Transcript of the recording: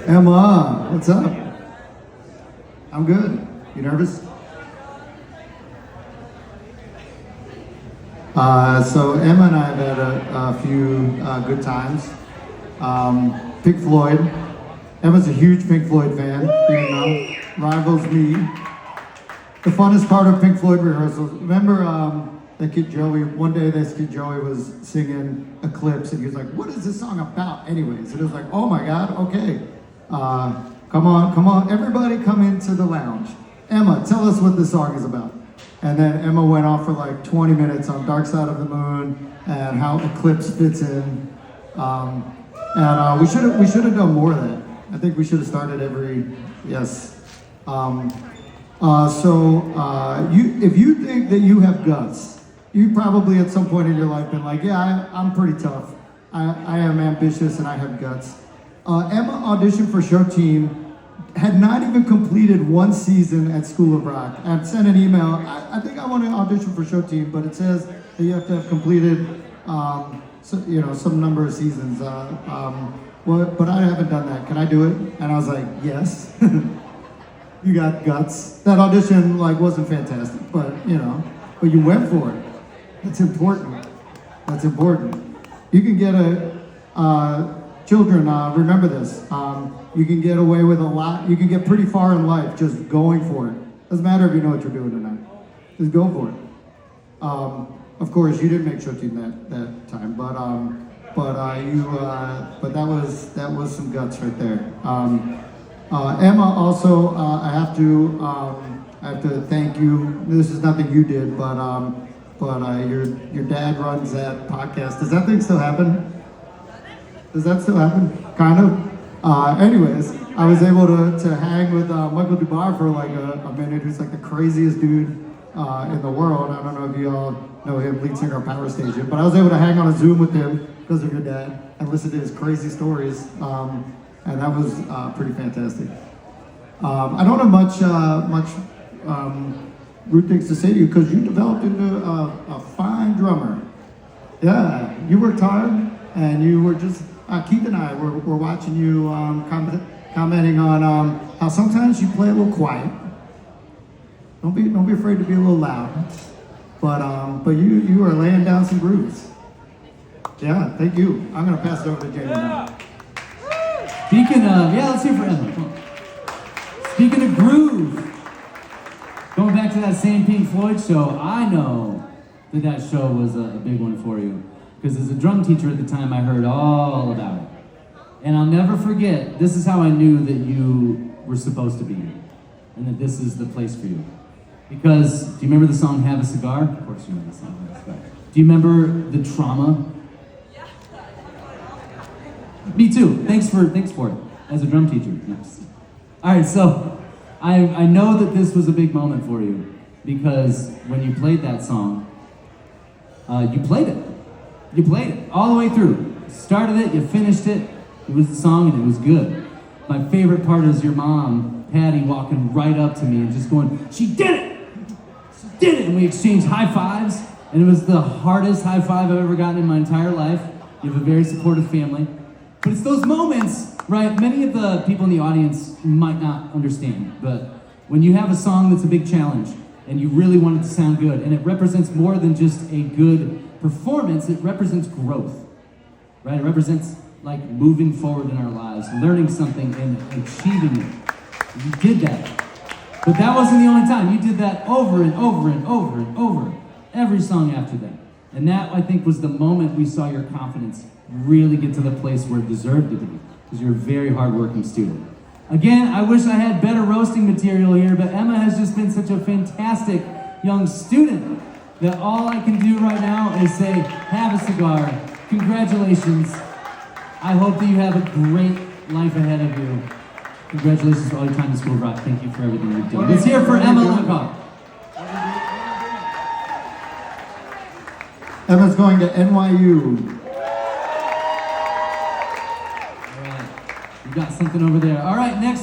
Emma, what's up? I'm good. You nervous? So Emma and I have had a few good times. Pink Floyd. Emma's a huge Pink Floyd fan, even though rivals me. The funnest part of Pink Floyd rehearsals. Remember that kid Joey? One day this kid Joey was singing Eclipse, and he was like, "What is this song about, anyways?" And it was like, "Oh my God, okay. Come on, everybody come into the lounge. Emma, tell us what this song is about." And then Emma went off for like 20 minutes on Dark Side of the Moon and how Eclipse fits in. And we should have done more of that. I think we should have started yes. If you think that you have guts, you probably at some point in your life been like, yeah, I'm pretty tough. I am ambitious and I have guts. Emma auditioned for Show Team, had not even completed one season at School of Rock. I sent an email, I think I want to audition for Show Team, but it says that you have to have completed some number of seasons. But I haven't done that. Can I do it? And I was like, yes. You got guts. That audition wasn't fantastic, but you went for it. That's important. That's important. You can get children, remember this. You can get away with a lot. You can get pretty far in life just going for it. Doesn't matter if you know what you're doing or not. Just go for it. Of course, you didn't make Show Team that time, but that was some guts right there. Emma, also, I have to thank you. This is nothing you did, but your dad runs that podcast. Does that thing still happen? Does that still happen? Kind of. Anyways, I was able to hang with Michael Dubar for a minute, who's the craziest dude in the world. I don't know if you all know him, lead singer of Power Station, but I was able to hang on a Zoom with him because of your dad and listen to his crazy stories. And that was pretty fantastic. I don't have much rude things to say to you because you developed into a fine drummer. Yeah, you worked hard, and you were just Keith and I were watching you commenting on how sometimes you play a little quiet. Don't be afraid to be a little loud, but you are laying down some grooves. Yeah, thank you. I'm gonna pass it over to Jamie now. Speaking of, let's hear for Emma. Speaking of groove, going back to that same Pink Floyd show, I know that show was a big one for you. Because as a drum teacher at the time, I heard all about it. And I'll never forget, this is how I knew that you were supposed to be here. And that this is the place for you. Because, do you remember the song Have a Cigar? Of course you remember the song Have a Cigar. Do you remember the trauma? Me too. Thanks for it. As a drum teacher. Yes. All right, so I know that this was a big moment for you because when you played that song, you played it. You played it all the way through. You started it, you finished it. It was the song and it was good. My favorite part is your mom, Patty, walking right up to me and just going, "She did it! She did it!" And we exchanged high fives, and it was the hardest high five I've ever gotten in my entire life. You have a very supportive family. But it's those moments, right? Many of the people in the audience might not understand, but when you have a song that's a big challenge and you really want it to sound good, and it represents more than just a good performance, it represents growth, right? It represents moving forward in our lives, learning something and achieving it. You did that. But that wasn't the only time. You did that over and over and over and over, every song after that. And that, I think, was the moment we saw your confidence really get to the place where it deserved to be, because you're a very hardworking student. Again, I wish I had better roasting material here, but Emma has just been such a fantastic young student that all I can do right now is say, have a cigar. Congratulations. I hope that you have a great life ahead of you. Congratulations for all your time in School of Rock. Thank you for everything you've done. Let's hear for Emma Lecoq. Emma's going to NYU. All right. You got something over there. All right, next.